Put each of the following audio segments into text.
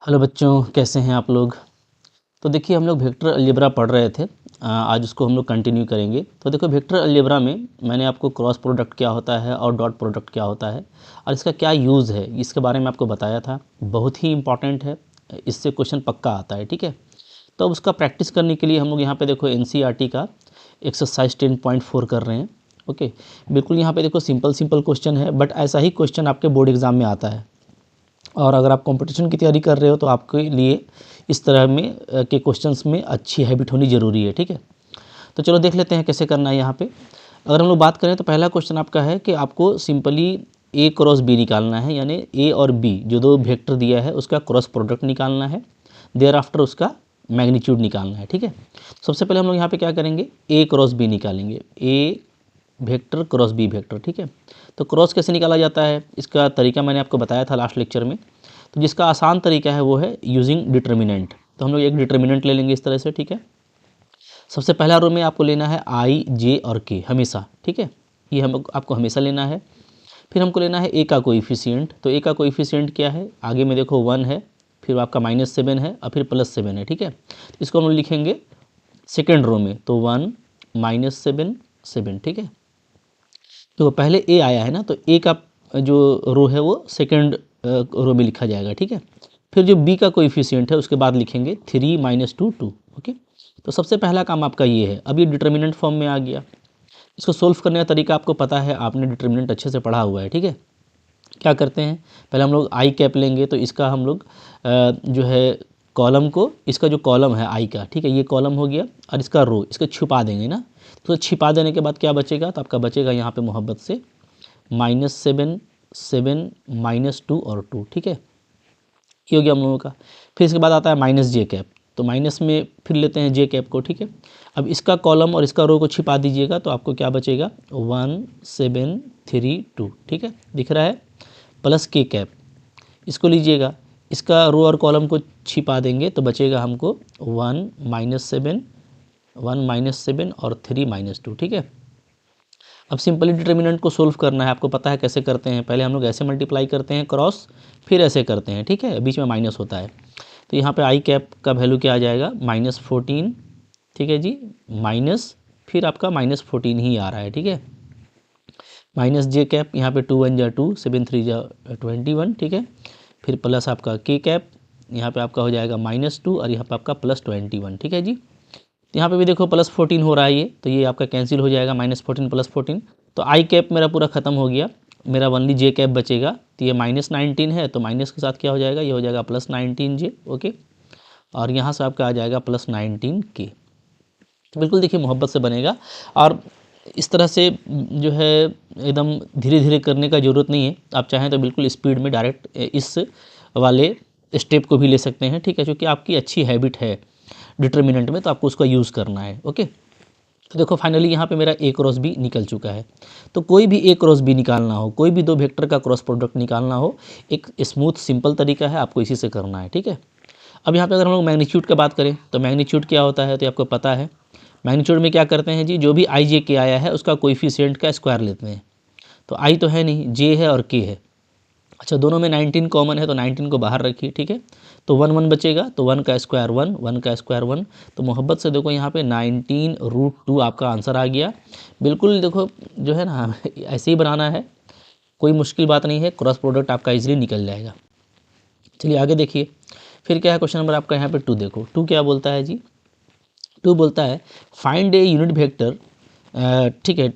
Hello बच्चों, कैसे हैं आप लोग। तो देखिए, हम लोग वेक्टर अलजेब्रा पढ़ रहे थे। आज उसको हम लोग कंटिन्यू करेंगे। तो देखो, वेक्टर अलजेब्रा में मैंने आपको क्रॉस प्रोडक्ट क्या होता है और डॉट प्रोडक्ट क्या होता है और इसका क्या यूज़ है, इसके बारे में आपको बताया था। बहुत ही इंपॉर्टेंट है, इससे क्वेश्चन पक्का आता है। ठीक है, तो अब उसका प्रैक्टिस करने के लिए हम लोग यहाँ पे देखो एनसीईआरटी का एक्सरसाइज 10.4 कर रहे हैं। ओके, बिल्कुल यहाँ पे देखो सिंपल सिंपल क्वेश्चन है, बट ऐसा ही क्वेश्चन आपके बोर्ड एग्जाम में आता है। और अगर आप कंपटीशन की तैयारी कर रहे हो तो आपके लिए इस तरह में के क्वेश्चंस में अच्छी हैबिट होनी ज़रूरी है। ठीक है, तो चलो देख लेते हैं कैसे करना है। यहाँ पे अगर हम लोग बात करें तो पहला क्वेश्चन आपका है कि आपको सिंपली ए क्रॉस बी निकालना है, यानी ए और बी जो दो वेक्टर दिया है उसका क्रॉस प्रोडक्ट निकालना है। देयर आफ्टर उसका मैग्नीट्यूड निकालना है। ठीक है, सबसे पहले हम लोग यहाँ पे क्या करेंगे, ए क्रॉस बी निकालेंगे। ए वेक्टर क्रॉस बी वेक्टर। ठीक है, तो क्रॉस कैसे निकाला जाता है, इसका तरीका मैंने आपको बताया था लास्ट लेक्चर में। तो जिसका आसान तरीका है वो है यूजिंग डिटर्मिनेंट। तो हम लोग एक डिटर्मिनेंट ले लेंगे इस तरह से। ठीक है, सबसे पहला रो में आपको लेना है आई जे और के हमेशा। ठीक है, ये हम आपको हमेशा लेना है। फिर हमको लेना है ए का कोइफिशिएंट। तो ए का कोइफिशिएंट क्या है, आगे में देखो 1 है, फिर आपका -7 है और फिर +7 है। ठीक है, इसको हम लोग लिखेंगे सेकेंड रो में, तो 1 -7 7। ठीक है, तो पहले ए आया है ना, तो ए का जो रो है वो सेकंड रो में लिखा जाएगा। ठीक है, फिर जो बी का कोएफिशिएंट है उसके बाद लिखेंगे 3 - 2 2। ओके, तो सबसे पहला काम आपका ये है। अब ये डिटर्मिनेंट फॉर्म में आ गया। इसको सोल्व करने का तरीका आपको पता है, आपने डिटर्मिनेंट अच्छे से पढ़ा हुआ है। ठीक है, क्या करते हैं, पहले हम लोग आई कैप लेंगे। तो इसका हम लोग जो है कॉलम को, इसका जो कॉलम है आई का, ठीक है, ये कॉलम हो गया, और इसका रो इसको छुपा देंगे ना। तो छिपा देने के बाद क्या बचेगा, तो आपका बचेगा यहाँ पे मोहब्बत से -7 7 -2 और 2। ठीक है, ये हो गया हम लोगों का। फिर इसके बाद आता है माइनस जे कैप। तो माइनस में फिर लेते हैं जे कैप को। ठीक है, अब इसका कॉलम और इसका रो को छिपा दीजिएगा, तो आपको क्या बचेगा 1 7 3 2। ठीक है, दिख रहा है, प्लस के कैप इसको लीजिएगा, इसका रो और कॉलम को छिपा देंगे तो बचेगा हमको 1 -7 1 -7 और 3 -2। ठीक है, अब सिंपली डिटर्मिनेंट को सोल्व करना है। आपको पता है कैसे करते हैं, पहले हम लोग ऐसे मल्टीप्लाई करते हैं क्रॉस, फिर ऐसे करते हैं। ठीक है, बीच में माइनस होता है। तो यहाँ पे आई कैप का वैल्यू क्या आ जाएगा, -14। ठीक है जी, माइनस फिर आपका -14 ही आ रहा है। ठीक है, माइनस जे कैप, यहाँ पे 2 1 जा 2 7 3 जा 21। ठीक है, फिर प्लस आपका के कैप, यहाँ पे आपका हो जाएगा -2 और यहाँ पे आपका +21। ठीक है जी, यहाँ पे भी देखो +14 हो रहा है ये, तो ये आपका कैंसिल हो जाएगा, -14 +14। तो आई कैप मेरा पूरा ख़त्म हो गया, मेरा ओनली जे कैप बचेगा। तो ये -19 है, तो माइनस के साथ क्या हो जाएगा, ये हो जाएगा +19 जे। ओके, और यहाँ से आपका आ जाएगा +19 के। तो बिल्कुल देखिए मोहब्बत से बनेगा, और इस तरह से जो है एकदम धीरे धीरे करने का ज़रूरत नहीं है। आप चाहें तो बिल्कुल स्पीड में डायरेक्ट इस वाले स्टेप को भी ले सकते हैं। ठीक है, क्योंकि आपकी अच्छी हैबिट है डिटर्मिनेंट में, तो आपको उसका यूज़ करना है। ओके, तो देखो फाइनली यहाँ पे मेरा ए क्रॉस बी निकल चुका है। तो कोई भी ए क्रॉस बी निकालना हो, कोई भी दो वेक्टर का क्रॉस प्रोडक्ट निकालना हो, एक स्मूथ सिंपल तरीका है, आपको इसी से करना है। ठीक है, अब यहाँ पे अगर हम लोग मैग्नीट्यूड की बात करें तो मैग्नीट्यूड क्या होता है, तो आपको पता है मैग्नीट्यूड में क्या करते हैं जी, जो भी आई जे के आया है उसका कोएफिशिएंट का स्क्वायर लेते हैं। तो आई तो है नहीं, जे है और के है। अच्छा, दोनों में 19 कॉमन है, तो 19 को बाहर रखिए। ठीक है, तो 1 1 बचेगा, तो 1 का स्क्वायर 1 1 का स्क्वायर 1। तो मोहब्बत से देखो यहाँ पे 19√2 आपका आंसर आ गया। बिल्कुल देखो जो है ना ऐसे ही बनाना है, कोई मुश्किल बात नहीं है, क्रॉस प्रोडक्ट आपका इजीली निकल जाएगा। चलिए आगे देखिए, फिर क्या है क्वेश्चन नंबर आपका यहाँ पे 2 देखो। 2 क्या बोलता है जी, 2 बोलता है फाइंड ए यूनिट वेक्टर, ठीक है,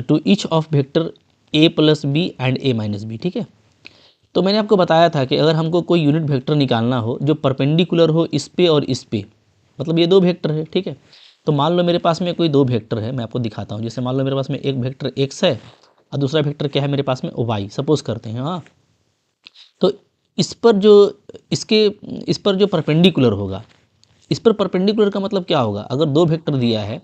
to each of vector a + b and a - b। ठीक है, तो मैंने आपको बताया था कि अगर हमको कोई यूनिट वेक्टर निकालना हो जो परपेंडिकुलर हो इस पे और इस पे, मतलब ये दो वेक्टर है। ठीक है, तो मान लो मेरे पास में कोई दो वेक्टर है, मैं आपको दिखाता हूँ। जैसे मान लो मेरे पास में एक वेक्टर x है और दूसरा वेक्टर क्या है मेरे पास में, y सपोज करते हैं। हाँ, तो इस पर जो इस पर जो परपेंडिकुलर होगा, इस पर परपेंडिकुलर का मतलब क्या होगा, अगर दो वेक्टर दिया है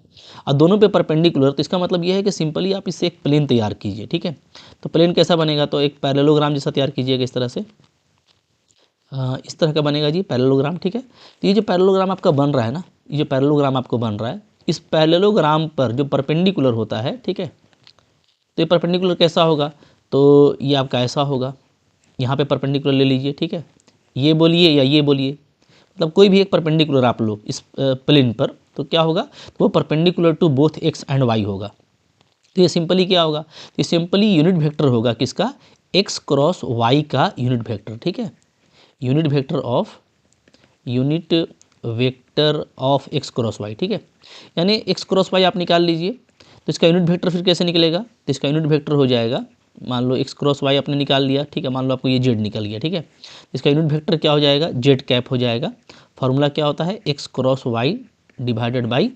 और दोनों पे परपेंडिकुलर, तो इसका मतलब यह है कि सिंपली आप इससे एक प्लेन तैयार कीजिए। ठीक है, तो प्लेन कैसा बनेगा, तो एक पैरेललोग्राम जैसा तैयार कीजिएगा इस तरह से। इस तरह का बनेगा जी पैरेललोग्राम। ठीक है, तो ये जो पैरेललोग्राम आपका बन रहा है ना, ये जो पैरेललोग्राम आपको बन रहा है, इस पैरेललोग्राम पर जो परपेंडिकुलर होता है, ठीक है, तो ये परपेंडिकुलर कैसा होगा, तो ये आपका ऐसा होगा। यहाँ पे परपेंडिकुलर ले लीजिए। ठीक है, ये बोलिए या ये बोलिए, मतलब कोई भी एक परपेंडिकुलर आप लो इस प्लेन पर, तो क्या होगा, तो वो perpendicular to both x and y होगा। तो ये सिंपली क्या होगा, तो ये सिंपली यूनिट वेक्टर होगा किसका, एक्स क्रॉस वाई का यूनिट वेक्टर, ठीक है, unit vector of x cross y, ठीक है। यानी एक्स क्रॉस वाई आप निकाल लीजिए, तो इसका यूनिट वेक्टर फिर कैसे निकलेगा, तो इसका यूनिट वेक्टर हो जाएगा, मान लो एक्स क्रॉस वाई आपने निकाल लिया, ठीक है, मान लो आपको ये जेड निकल गया, ठीक है, इसका यूनिट वेक्टर क्या हो जाएगा, जेड कैप हो जाएगा। फार्मूला क्या होता है, x cross y divided by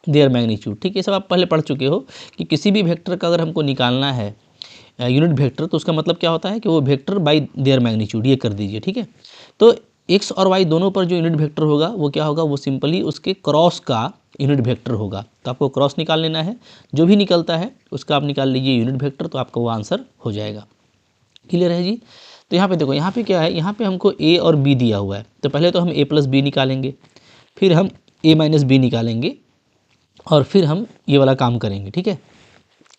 their magnitude, ठीक है, ये सब आप पहले पढ़ चुके हो कि किसी भी वेक्टर का अगर हमको निकालना है यूनिट वेक्टर, तो उसका मतलब क्या होता है कि वो वेक्टर बाय देयर मैग्नीट्यूड, ये कर दीजिए, ठीक है। तो एक्स और वाई दोनों पर जो यूनिट वेक्टर होगा वो क्या होगा, वो सिंपली उसके क्रॉस का यूनिट वेक्टर होगा। तो आपको क्रॉस निकाल लेना है, जो भी निकलता है उसका आप निकाल लीजिए यूनिट वेक्टर, तो आपका वो आंसर हो जाएगा। क्लियर है जी। तो यहाँ पे देखो, यहाँ पे क्या है, यहाँ पे हमको ए और बी दिया हुआ है, तो पहले तो हम ए प्लस बी निकालेंगे, फिर हम ए माइनस बी निकालेंगे, और फिर हम ये वाला काम करेंगे, ठीक है।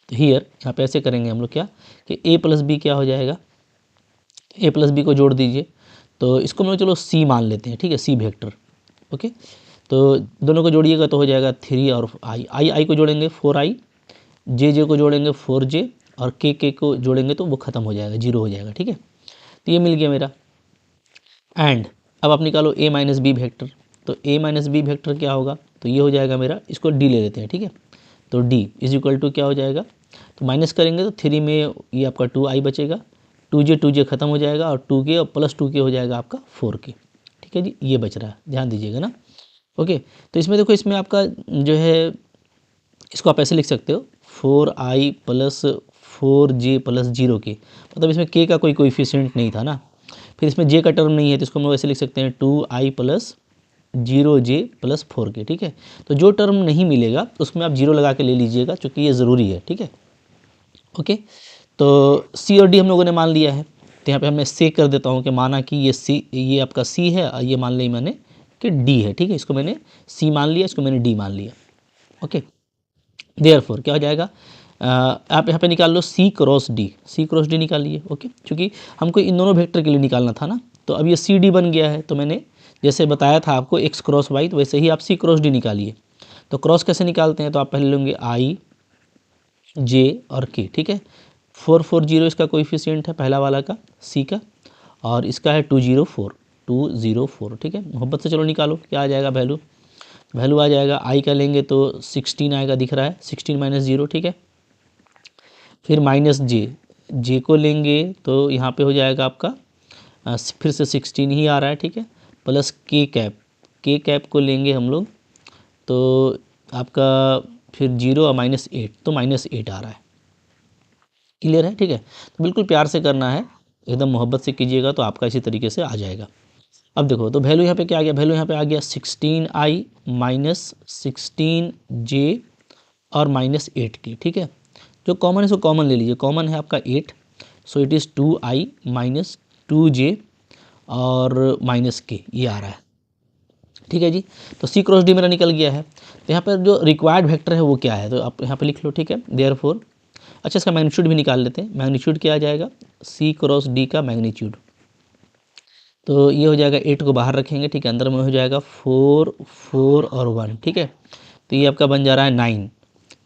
तो हियर यहाँ पे ऐसे करेंगे हम लोग क्या, कि ए प्लस बी क्या हो जाएगा, ए प्लस बी को जोड़ दीजिए, तो इसको हम लोग चलो सी मान लेते हैं, ठीक है, सी वेक्टर, ओके। तो दोनों को जोड़िएगा तो हो जाएगा 3 और आई को जोड़ेंगे 4i, जे को जोड़ेंगे 4j, और के को जोड़ेंगे तो वो खत्म हो जाएगा, 0 हो जाएगा, ठीक है। तो ये मिल गया मेरा। एंड अब आप निकालो ए माइनस बी वेक्टर, तो ए माइनस बी वेक्टर क्या होगा, तो ये हो जाएगा मेरा, इसको डी ले लेते हैं, ठीक है। तो डी इज इक्वल टू क्या हो जाएगा, तो माइनस करेंगे तो 3 में ये आपका 2i बचेगा, 2j खत्म हो जाएगा, और 2k और प्लस 2k हो जाएगा आपका 4k, ठीक है जी, ये बच रहा है, ध्यान दीजिएगा ना। ओके, तो इसमें देखो, इसमें आपका जो है, इसको आप ऐसे लिख सकते हो 4i plus 4j plus 0k, मतलब इसमें k का कोई कोएफिशिएंट नहीं था ना, फिर इसमें j का टर्म नहीं है, तो इसको हम लोग ऐसे लिख सकते हैं 2i plus 0j plus 4k, ठीक है। तो जो टर्म नहीं मिलेगा उसमें आप 0 लगा के ले लीजिएगा, क्योंकि ये ज़रूरी है, ठीक है। ओके, तो सी और डी हम लोगों ने मान लिया है, तो यहाँ पे मैं से कर देता हूँ कि माना कि ये आपका सी है, और ये मान लिया मैंने कि डी है, ठीक है, इसको मैंने सी मान लिया, इसको मैंने डी मान लिया। ओके, देयरफॉर क्या हो जाएगा, आप यहाँ पे निकाल लो सी क्रॉस डी निकाल लिए, ओके, क्योंकि हमको इन दोनों वेक्टर के लिए निकालना था ना, तो अब ये सी डी बन गया है, तो मैंने जैसे बताया था आपको एक्स क्रॉस वाई, तो वैसे ही आप सी क्रॉस डी निकालिए। तो क्रॉस कैसे निकालते हैं, तो आप पहले लेंगे आई जे और के, ठीक है। 440 इसका कोएफिशिएंट है पहला वाला का, सी का, और इसका है 204, ठीक है। मोहब्बत से चलो निकालो, क्या आ जाएगा वैल्यू आ जाएगा, आई का लेंगे तो 16 आएगा, दिख रहा है 16 माइनस 0, ठीक है। फिर माइनस जे को लेंगे तो यहाँ पे हो जाएगा आपका फिर से 16 ही आ रहा है, ठीक है, प्लस के कैप को लेंगे हम लोग, तो आपका फिर 0 और -8, तो -8 आ रहा है। क्लियर है, ठीक है। तो बिल्कुल प्यार से करना है, एकदम मोहब्बत से कीजिएगा, तो आपका इसी तरीके से आ जाएगा। अब देखो, तो वैल्यू यहाँ पे क्या आ गया, वैल्यू यहाँ पे आ गया 16i माइनस 16j और -8k, ठीक है। जो कॉमन है सो कॉमन ले लीजिए, कॉमन है आपका 8, so it is 2i minus 2j और -k, ये आ रहा है, ठीक है जी। तो सी क्रॉस डी मेरा निकल गया है। तो यहाँ पर जो रिक्वायर्ड वेक्टर है वो क्या है, तो आप यहाँ पे लिख लो, ठीक है, देयरफॉर। अच्छा, इसका मैग्नीट्यूड भी निकाल लेते हैं, मैग्नीट्यूड क्या आ जाएगा, सी क्रॉस डी का मैग्नीट्यूड, तो ये हो जाएगा 8 को बाहर रखेंगे, ठीक है, अंदर में हो जाएगा 4 4 और 1, ठीक है। तो ये आपका बन जा रहा है 9,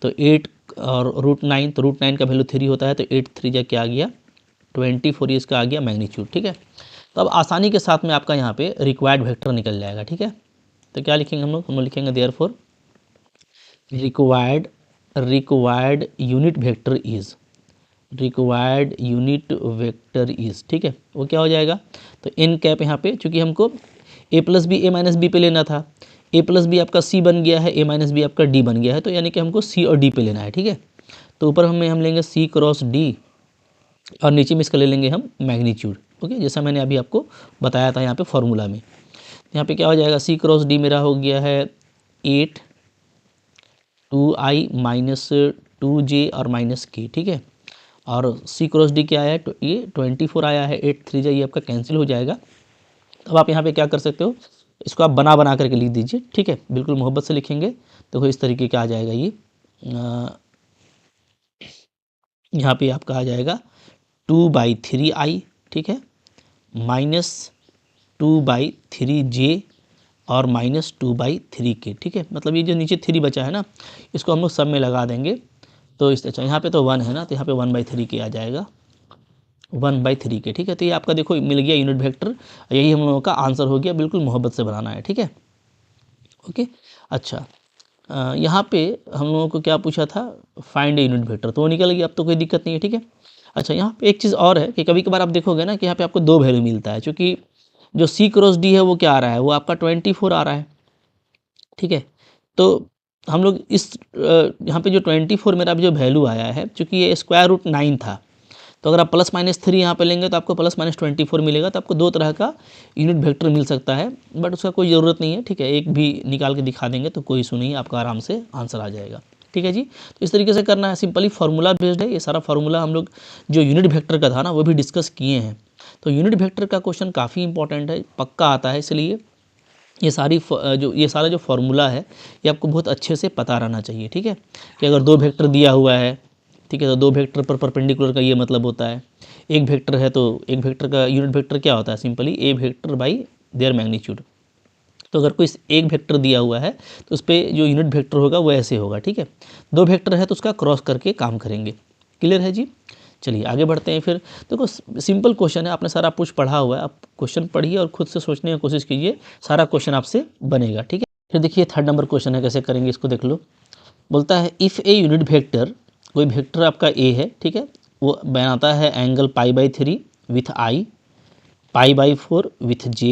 तो 8 और √9, तो √9 का वैल्यू 3 होता है, तो 8 3 जा क्या आ गया 24, ये इसका आ गया मैग्नीट्यूड, ठीक है। तो अब आसानी के साथ में आपका यहाँ पे रिक्वायर्ड वेक्टर निकल जाएगा, ठीक है। तो क्या लिखेंगे हम लोग लिखेंगे therefore required unit vector is, ठीक है, वो क्या हो जाएगा, तो एन कैप यहाँ पे, चूँकि हमको ए प्लस बी ए माइनस बी पे लेना था, ए प्लस बी आपका सी बन गया है, ए माइनस बी आपका डी बन गया है, तो यानी कि हमको सी और डी पे लेना है, ठीक है। तो ऊपर हम लेंगे सी क्रॉस डी, और नीचे में इसका ले लेंगे हम मैग्नीट्यूड, ओके, जैसा मैंने अभी आपको बताया था यहाँ पे फॉर्मूला में। यहाँ पे क्या हो जाएगा, सी क्रॉस डी मेरा हो गया है 8 2i माइनस 2j और -k, ठीक है। और सी क्रॉस डी क्या आया है, तो ये 24 आया है, 8 3 जा ये आपका कैंसिल हो जाएगा। अब आप यहाँ पे क्या कर सकते हो, इसको आप बना करके लिख दीजिए, ठीक है, बिल्कुल मोहब्बत से लिखेंगे, देखो इस तरीके का आ जाएगा ये, यहाँ पे आपका आ जाएगा 2/3i, ठीक है, माइनस 2/3j और -2/3k, ठीक है। मतलब ये जो नीचे 3 बचा है ना, इसको हम लोग सब में लगा देंगे तो इस अच्छा यहाँ पे तो 1 है ना, तो यहाँ पे 1/3k आ जाएगा, 1/3k, ठीक है। तो ये आपका देखो मिल गया यूनिट वेक्टर, यही हम लोगों का आंसर हो गया, बिल्कुल मोहब्बत से बनाना है, ठीक है। ओके, अच्छा यहाँ पे हम लोगों को क्या पूछा था, फाइंड ए यूनिट वेक्टर, तो वो निकल गया, अब तो कोई दिक्कत नहीं है, ठीक है। अच्छा यहाँ पे एक चीज़ और है कि कभी कभार आप देखोगे ना कि यहाँ पे आपको 2 वैल्यू मिलता है, क्योंकि जो C×D है वो क्या आ रहा है, वो आपका 24 आ रहा है, ठीक है। तो हम लोग इस यहाँ पे जो 24 मेरा जो वैल्यू आया है, चूँकि ये √9 था, तो अगर आप +-3 यहाँ पे लेंगे तो आपको +-24 मिलेगा, तो आपको 2 तरह का यूनिट वेक्टर मिल सकता है, बट उसका कोई ज़रूरत नहीं है, ठीक है। एक भी निकाल के दिखा देंगे तो कोई इशू नहीं है, आपका आराम से आंसर आ जाएगा, ठीक है जी। तो इस तरीके से करना है, सिंपली फार्मूला बेस्ड है ये सारा। फार्मूला हम लोग जो यूनिट वेक्टर का था ना वो भी डिस्कस किए हैं, तो यूनिट वेक्टर का क्वेश्चन काफ़ी इंपॉर्टेंट है, पक्का आता है, इसलिए ये सारा जो फार्मूला है ये आपको बहुत अच्छे से पता रहना चाहिए, ठीक है। कि अगर 2 वेक्टर दिया हुआ है, ठीक है, तो 2 वेक्टर पर परपेंडिकुलर का ये मतलब होता है, एक वेक्टर है तो एक वेक्टर का यूनिट वेक्टर क्या होता है, simply A vector by their magnitude. तो अगर कोई एक वेक्टर दिया हुआ है तो उस पर जो यूनिट वेक्टर होगा वो ऐसे होगा, ठीक है। 2 वेक्टर है तो उसका क्रॉस करके काम करेंगे, क्लियर है जी। चलिए आगे बढ़ते हैं। फिर देखो सिंपल क्वेश्चन है, आपने सारा कुछ पढ़ा हुआ है, आप क्वेश्चन पढ़िए और खुद से सोचने की कोशिश कीजिए, सारा क्वेश्चन आपसे बनेगा, ठीक है। फिर देखिए 3rd नंबर क्वेश्चन है, कैसे करेंगे इसको देख लो। बोलता है इफ़ ए यूनिट वेक्टर, कोई वेक्टर आपका ए है, ठीक है, वो बनाता है angle π/3 with I, π/4 with J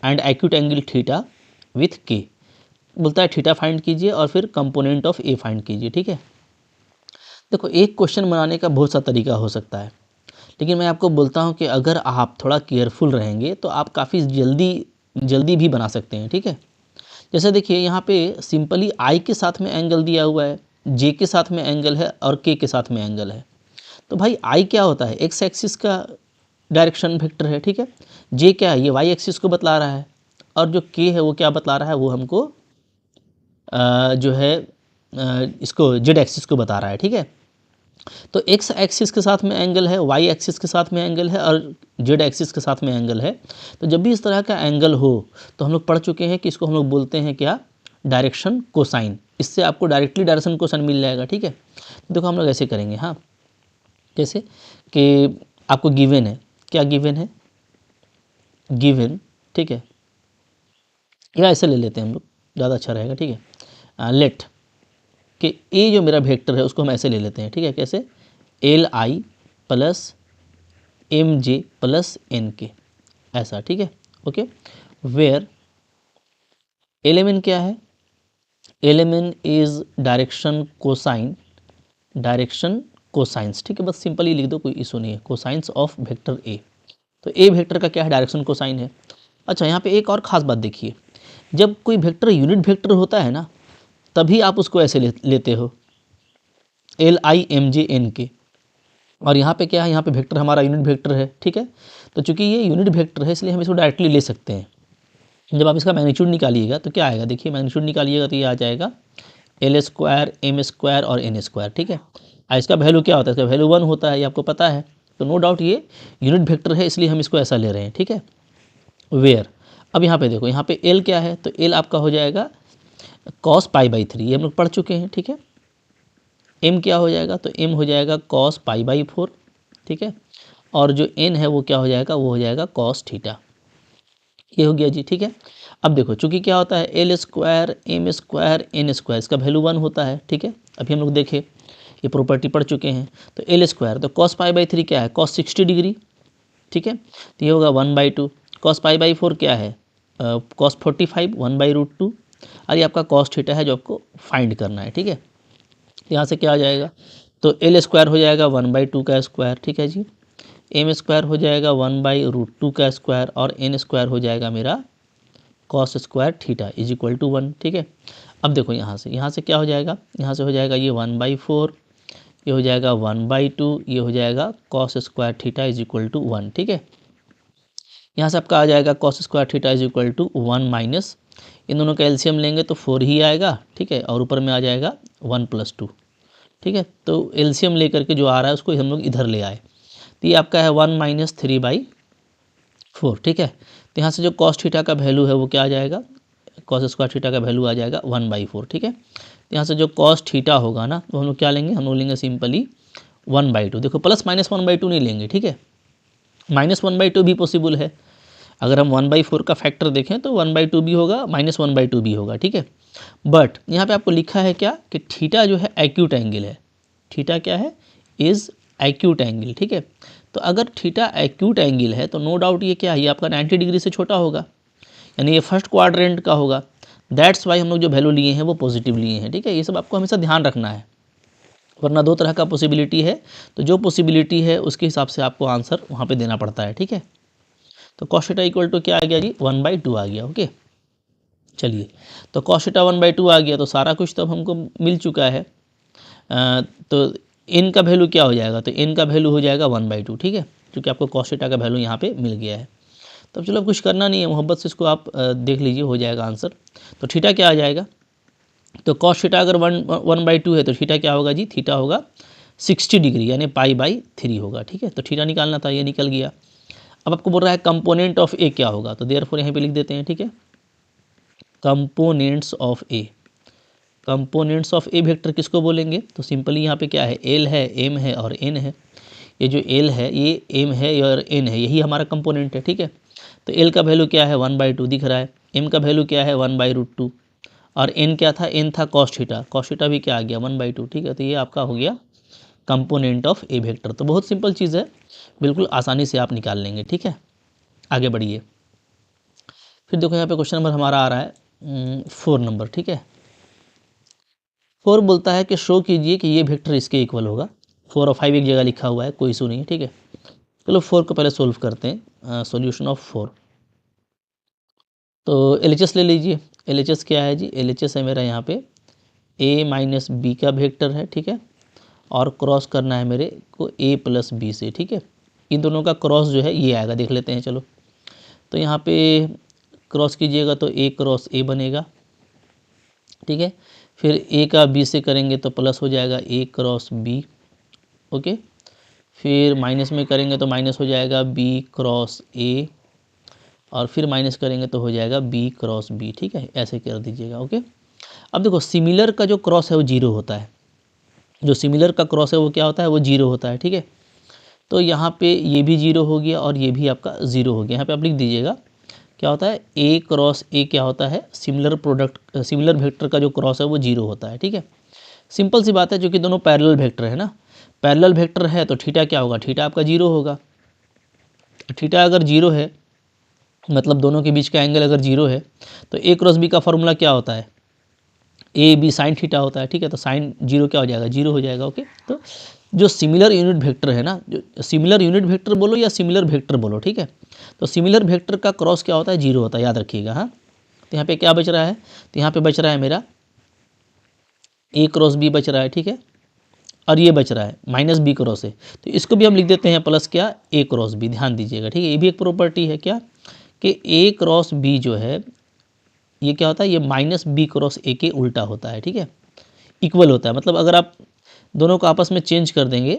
and acute angle theta with K. बोलता है थीटा फाइंड कीजिए और फिर कंपोनेंट ऑफ ए फाइंड कीजिए, ठीक है। देखो एक क्वेश्चन बनाने का बहुत सा तरीका हो सकता है, लेकिन मैं आपको बोलता हूँ कि अगर आप थोड़ा केयरफुल रहेंगे तो आप काफ़ी जल्दी भी बना सकते हैं, ठीक है। जैसे देखिए यहाँ पे सिंपली आई के साथ में एंगल दिया हुआ है, जे के साथ में एंगल है और के साथ में एंगल है। तो भाई आई क्या होता है, एक्स एक्सिस का डायरेक्शन वेक्टर है, ठीक है। जे क्या है, ये वाई एक्सिस को बतला रहा है, और जो के है वो क्या बतला रहा है, वो हमको जो है इसको जेड एक्सिस को बता रहा है, ठीक है। तो एक्स एक्सिस के साथ में एंगल है, वाई एक्सिस के साथ में एंगल है और जेड एक्सिस के साथ में एंगल है। तो जब भी इस तरह का एंगल हो तो हम लोग पढ़ चुके हैं कि इसको हम लोग बोलते हैं क्या, डायरेक्शन कोसाइन। इससे आपको डायरेक्टली डायरेक्शन कोसाइन मिल जाएगा, ठीक है। तो देखो हम लोग ऐसे करेंगे, हाँ, जैसे कि आपको गिवन है, क्या गिवन है, गिवन, ठीक है, या ऐसे ले लेते हैं हम लोग, ज़्यादा अच्छा रहेगा, ठीक है। लेट कि ए जो मेरा वेक्टर है उसको हम ऐसे ले लेते हैं, ठीक है, कैसे, Li plus Mj plus Nk, ऐसा, ठीक है। ओके, वेयर एलिमेंट क्या है, एलिमेंट इज डायरेक्शन कोसाइंस, ठीक है, बस सिंपली लिख दो, कोई इशू नहीं है, कोसाइंस ऑफ वेक्टर ए। तो ए वेक्टर का क्या है, डायरेक्शन कोसाइन है। अच्छा यहाँ पे एक और ख़ास बात देखिए, जब कोई वेक्टर यूनिट वेक्टर होता है ना, तभी आप उसको ऐसे लेते हो, LIMJNK। और यहाँ पे क्या है, यहाँ पे वेक्टर हमारा यूनिट वेक्टर है, ठीक है। तो चूंकि ये यूनिट वेक्टर है इसलिए हम इसको डायरेक्टली ले सकते हैं। जब आप इसका मैग्नीट्यूड निकालिएगा तो क्या आएगा, देखिए मैग्नीट्यूड निकालिएगा तो ये आ जाएगा L² M² और N², ठीक है। इसका वैल्यू क्या होता है, इसका वैल्यू 1 होता है, ये आपको पता है। तो नो डाउट ये यूनिट वेक्टर है, इसलिए हम इसको ऐसा ले रहे हैं, ठीक है। वेयर, अब यहाँ पे देखो, यहाँ पे L क्या है, तो L आपका हो जाएगा cos π/3, ये हम लोग पढ़ चुके हैं, ठीक है। m क्या हो जाएगा, तो m हो जाएगा cos π/4, ठीक है। और जो n है वो क्या हो जाएगा, वो हो जाएगा cos थीटा, ये हो गया जी, ठीक है। अब देखो चूंकि क्या होता है, L² M² N², इसका वैल्यू 1 होता है, ठीक है। अभी हम लोग देखें, ये प्रॉपर्टी पढ़ चुके हैं। तो L², तो cos π/3 क्या है, cos 60 डिग्री, ठीक है। तो ये होगा 1/2, cos π/4 क्या है, cos 45, 1/√2, और ये आपका cos थीटा है जो आपको फाइंड करना है, ठीक है। यहाँ से क्या आ जाएगा, तो L² हो जाएगा 1/2 का स्क्वायर, ठीक है जी। M² हो जाएगा 1/√2 का स्क्वायर और N² हो जाएगा मेरा cos² theta is equal to 1, ठीक है। अब देखो यहाँ से क्या हो जाएगा, यहाँ से हो जाएगा ये 1/4, ये हो जाएगा 1/2, ये हो जाएगा cos² theta is equal to 1, ठीक है। यहाँ से आपका आ जाएगा cos² theta is equal to 1 minus, इन दोनों का एलसीएम लेंगे तो 4 ही आएगा, ठीक है, और ऊपर में आ जाएगा 1 + 2, ठीक है। तो एलसीएम लेकर के जो आ रहा है उसको हम लोग इधर ले आए, तो ये आपका है 1 - 3/4, ठीक है। तो यहाँ से जो कॉस थीटा का वैल्यू है वो क्या आ जाएगा, कॉस स्क्वायर थीटा का वैल्यू आ जाएगा 1/4, ठीक है। तो यहाँ से जो कॉस थीटा होगा ना, तो हम लोग क्या लेंगे, हम लोग लेंगे सिंपली 1/2। देखो प्लस माइनस 1/2 नहीं लेंगे, ठीक है, -1/2 भी पॉसिबल है। अगर हम 1/4 का फैक्टर देखें तो 1/2 भी होगा, -1/2 भी होगा, ठीक है। बट यहाँ पे आपको लिखा है क्या कि थीटा जो है एक्यूट एंगल है, थीटा क्या है, इज़ एक्यूट एंगल, ठीक है। तो अगर थीटा एक्यूट एंगल है तो नो डाउट ये क्या है, ये आपका 90 डिग्री से छोटा होगा, यानी ये फर्स्ट क्वाड्रेंट का होगा। दैट्स वाई हम लोग जो वैल्यू लिए हैं वो पॉजिटिव लिए हैं, ठीक है। ये सब आपको हमेशा ध्यान रखना है, वरना दो तरह का पॉसिबिलिटी है, तो जो पॉसिबिलिटी है उसके हिसाब से आपको आंसर वहाँ पे देना पड़ता है, ठीक है। तो कॉस थीटा इक्वल टू क्या आ गया जी, 1/2 आ गया, ओके। चलिए, तो कॉस थीटा 1/2 आ गया, तो सारा कुछ तो अब हमको मिल चुका है। तो n का वैल्यू क्या हो जाएगा, तो n का वैल्यू हो जाएगा 1/2, ठीक है, क्योंकि आपको कॉस थीटा का वैल्यू यहाँ पे मिल गया है। तब चलो कुछ करना नहीं है, मोहब्बत से इसको आप देख लीजिए, हो जाएगा आंसर। तो थीटा क्या आ जाएगा, तो कॉस थीटा अगर 1/2 है तो थीटा क्या होगा जी, थीटा होगा 60 डिग्री, यानी π/3 होगा, ठीक है। तो थीटा निकालना था, ये निकल गया। अब आपको बोल रहा है कंपोनेंट ऑफ ए क्या होगा, तो देयरफॉर यहाँ पे लिख देते हैं, ठीक है, components of A. Components of A vector किसको बोलेंगे, तो सिंपली यहाँ पे क्या है, एल है, एम है और एन है। ये जो एल है, ये एम है और एन है, यही हमारा कंपोनेंट है, ठीक है। तो एल का वैल्यू क्या है, 1/2 दिख रहा है, एम का वैल्यू क्या है, 1/√2, और एन क्या था, एन था कॉस थीटा, कॉस थीटा भी क्या आ गया, 1/2, ठीक है। तो ये आपका हो गया कंपोनेंट ऑफ ए वेक्टर। तो बहुत सिंपल चीज़ है, बिल्कुल आसानी से आप निकाल लेंगे, ठीक है। आगे बढ़िए, फिर देखो यहाँ पे क्वेश्चन नंबर हमारा आ रहा है 4 नंबर, ठीक है। 4 बोलता है कि शो कीजिए कि ये वेक्टर इसके इक्वल होगा। 4 और 5 एक जगह लिखा हुआ है, कोई इशू नहीं है, ठीक है। चलो 4 को पहले सोल्व करते हैं, सॉल्यूशन ऑफ 4। तो LHS ले लीजिए। LHS क्या है जी, LHS है मेरा यहाँ पे a - b का वेक्टर है, ठीक है, और क्रॉस करना है मेरे को a + b से, ठीक है। इन दोनों का क्रॉस जो है ये आएगा, देख लेते हैं चलो। तो यहाँ पे क्रॉस कीजिएगा तो a क्रॉस a बनेगा, ठीक है। फिर a का b से करेंगे तो प्लस हो जाएगा a क्रॉस b, ओके। फिर माइनस में करेंगे तो माइनस हो जाएगा b क्रॉस a, और फिर माइनस करेंगे तो हो जाएगा b क्रॉस b, ठीक है, ऐसे कर दीजिएगा, ओके। अब देखो सिमिलर का जो क्रॉस है वो जीरो होता है, जो सिमिलर का क्रॉस है वो क्या होता है, वो जीरो होता है, ठीक है। तो यहाँ पे ये भी जीरो हो गया और ये भी आपका ज़ीरो हो गया। यहाँ पे आप लिख दीजिएगा क्या होता है, a क्रॉस a क्या होता है, सिमिलर प्रोडक्ट, सिमिलर वेक्टर का जो क्रॉस है वो जीरो होता है, ठीक है। सिंपल सी बात है, जो कि दोनों पैरेलल वेक्टर है ना, पैरेलल वेक्टर है तो थीटा क्या होगा, थीटा आपका जीरो होगा। थीटा अगर जीरो है मतलब दोनों के बीच का एंगल अगर जीरो है तो a क्रॉस b का फॉर्मूला क्या होता है, ए बी साइन थीटा होता है, ठीक है। तो साइन जीरो क्या हो जाएगा, जीरो हो जाएगा, ओके। तो जो सिमिलर यूनिट वेक्टर है ना, जो सिमिलर यूनिट वेक्टर बोलो या सिमिलर वेक्टर बोलो, ठीक है, तो सिमिलर वेक्टर का क्रॉस क्या होता है, जीरो होता है, याद रखिएगा, हाँ। तो यहाँ पे क्या बच रहा है, तो यहाँ पे बच रहा है मेरा a क्रॉस b बच रहा है, ठीक है, और ये बच रहा है -b क्रॉस है, तो इसको भी हम लिख देते हैं प्लस क्या, a क्रॉस b, ध्यान दीजिएगा, ठीक है। ये भी एक प्रॉपर्टी है क्या, कि a क्रॉस b जो है ये क्या होता है, ये -b क्रॉस a के उल्टा होता है, ठीक है, इक्वल होता है। मतलब अगर आप दोनों को आपस में चेंज कर देंगे,